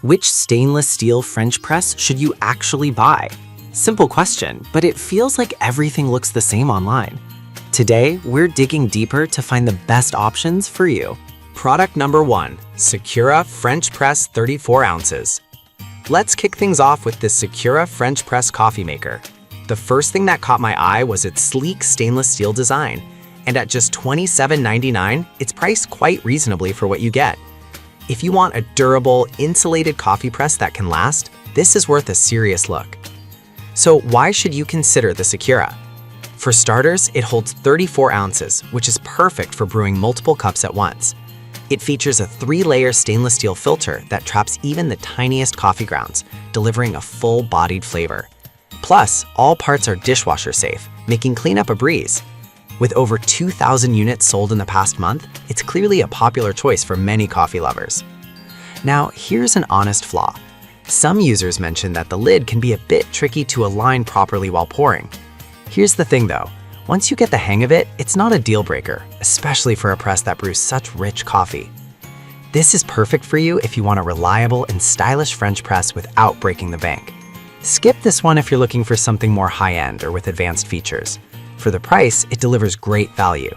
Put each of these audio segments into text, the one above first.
Which stainless steel French press should you actually buy? Simple question, but it feels like everything looks the same online. Today, we're digging deeper to find the best options for you. Product number 1, Secura French Press 34 ounces. Let's kick things off with this Secura French Press coffee maker. The first thing that caught my eye was its sleek stainless steel design, and at just $27.99, it's priced quite reasonably for what you get. If you want a durable, insulated coffee press that can last, this is worth a serious look. So why should you consider the Secura? For starters, it holds 34 ounces, which is perfect for brewing multiple cups at once. It features a 3-layer stainless steel filter that traps even the tiniest coffee grounds, delivering a full-bodied flavor. Plus, all parts are dishwasher safe, making cleanup a breeze. With over 2,000 units sold in the past month, it's clearly a popular choice for many coffee lovers. Now, here's an honest flaw. Some users mention that the lid can be a bit tricky to align properly while pouring. Here's the thing though, once you get the hang of it, it's not a deal breaker, especially for a press that brews such rich coffee. This is perfect for you if you want a reliable and stylish French press without breaking the bank. Skip this one if you're looking for something more high-end or with advanced features. For the price, it delivers great value.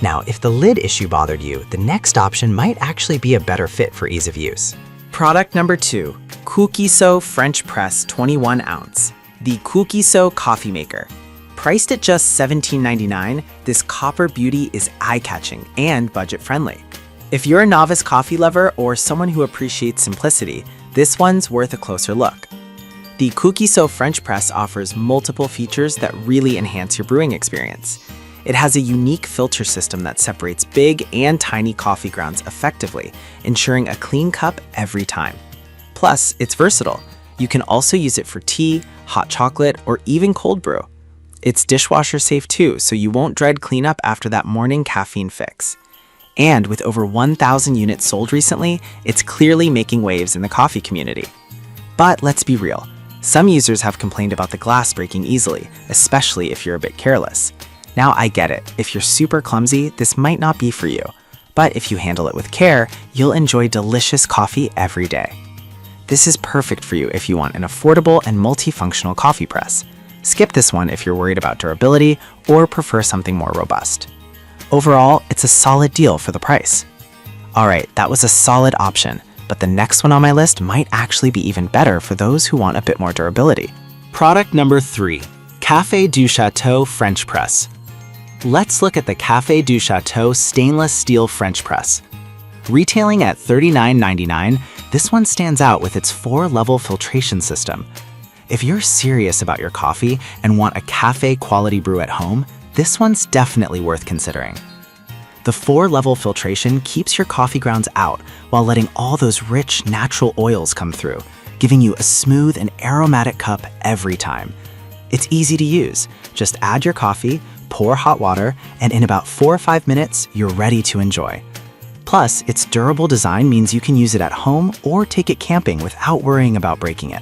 Now, if the lid issue bothered you, the next option might actually be a better fit for ease of use. Product number 2, Kukiso French Press 21 ounce. The Kukiso coffee maker. Priced at just $17.99, this copper beauty is eye-catching and budget-friendly. If you're a novice coffee lover or someone who appreciates simplicity, this one's worth a closer look. The Kukiso French press offers multiple features that really enhance your brewing experience. It has a unique filter system that separates big and tiny coffee grounds effectively, ensuring a clean cup every time. Plus, it's versatile. You can also use it for tea, hot chocolate, or even cold brew. It's dishwasher safe too, so you won't dread cleanup after that morning caffeine fix. And with over 1,000 units sold recently, it's clearly making waves in the coffee community. But let's be real. Some users have complained about the glass breaking easily, especially if you're a bit careless. Now I get it, if you're super clumsy, this might not be for you. But if you handle it with care, you'll enjoy delicious coffee every day. This is perfect for you if you want an affordable and multifunctional coffee press. Skip this one if you're worried about durability or prefer something more robust. Overall, it's a solid deal for the price. Alright, that was a solid option, but the next one on my list might actually be even better for those who want a bit more durability. Product number 3, Café du Chateau French Press. Let's look at the Café du Chateau stainless steel French press. Retailing at $39.99, this one stands out with its 4-level filtration system. If you're serious about your coffee and want a cafe quality brew at home, this one's definitely worth considering. The 4-level filtration keeps your coffee grounds out while letting all those rich natural oils come through, giving you a smooth and aromatic cup every time. It's easy to use. Just add your coffee, pour hot water, and in about 4 or 5 minutes, you're ready to enjoy. Plus, its durable design means you can use it at home or take it camping without worrying about breaking it.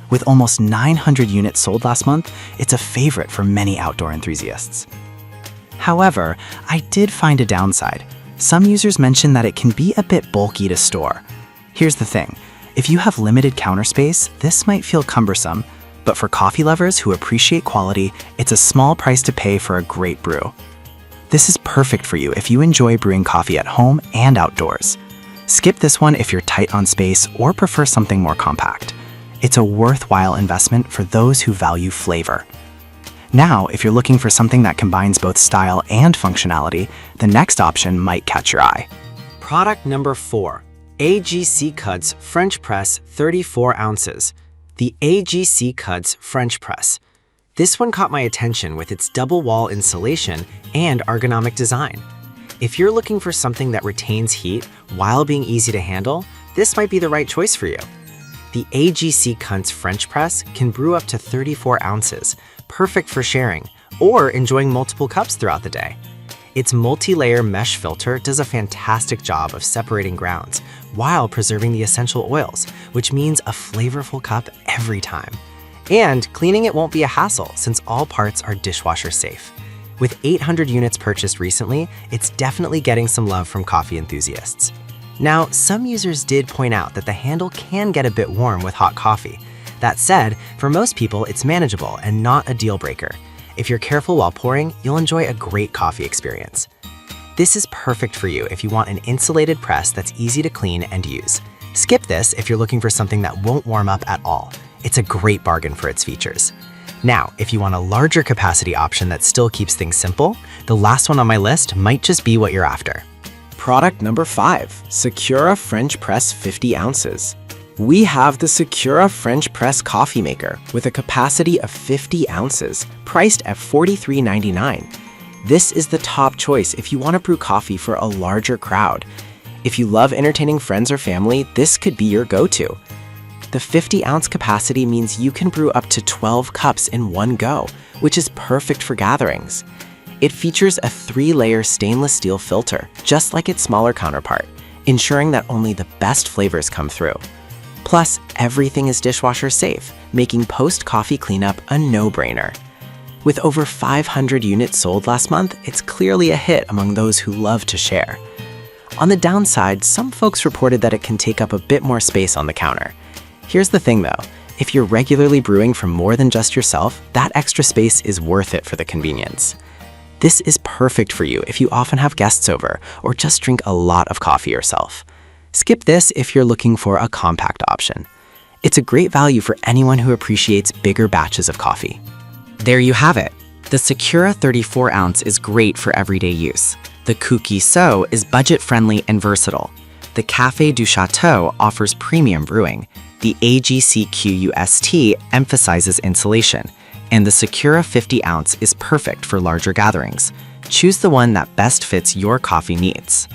With almost 900 units sold last month, it's a favorite for many outdoor enthusiasts. However, I did find a downside. Some users mentioned that it can be a bit bulky to store. Here's the thing, if you have limited counter space, this might feel cumbersome, but for coffee lovers who appreciate quality, it's a small price to pay for a great brew. This is perfect for you if you enjoy brewing coffee at home and outdoors. Skip this one if you're tight on space or prefer something more compact. It's a worthwhile investment for those who value flavor. Now, if you're looking for something that combines both style and functionality, the next option might catch your eye. Product number 4, AGC Cuds French Press 34 ounces. The AGC Cuds French Press. This one caught my attention with its double wall insulation and ergonomic design. If you're looking for something that retains heat while being easy to handle, this might be the right choice for you. The AGC Cuds French Press can brew up to 34 ounces, perfect for sharing or enjoying multiple cups throughout the day. Its multi-layer mesh filter does a fantastic job of separating grounds while preserving the essential oils, which means a flavorful cup every time. And cleaning it won't be a hassle since all parts are dishwasher safe. With 800 units purchased recently, it's definitely getting some love from coffee enthusiasts. Now, some users did point out that the handle can get a bit warm with hot coffee. That said, for most people, it's manageable and not a deal breaker. If you're careful while pouring, you'll enjoy a great coffee experience. This is perfect for you if you want an insulated press that's easy to clean and use. Skip this if you're looking for something that won't warm up at all. It's a great bargain for its features. Now, if you want a larger capacity option that still keeps things simple, the last one on my list might just be what you're after. Product number 5, Secura French Press 50 ounces. We have the Secura French Press coffee maker with a capacity of 50 ounces, priced at $43.99. This is the top choice if you want to brew coffee for a larger crowd. If you love entertaining friends or family, this could be your go-to. The 50-ounce capacity means you can brew up to 12 cups in one go, which is perfect for gatherings. It features a 3-layer stainless steel filter, just like its smaller counterpart, ensuring that only the best flavors come through. Plus, everything is dishwasher safe, making post-coffee cleanup a no-brainer. With over 500 units sold last month, it's clearly a hit among those who love to share. On the downside, some folks reported that it can take up a bit more space on the counter. Here's the thing though, if you're regularly brewing for more than just yourself, that extra space is worth it for the convenience. This is perfect for you if you often have guests over or just drink a lot of coffee yourself. Skip this if you're looking for a compact option. It's a great value for anyone who appreciates bigger batches of coffee. There you have it. The Secura 34-ounce is great for everyday use. The Cookie So is budget-friendly and versatile. The Café du Chateau offers premium brewing. The AGCQUST emphasizes insulation. And the Secura 50-ounce is perfect for larger gatherings. Choose the one that best fits your coffee needs.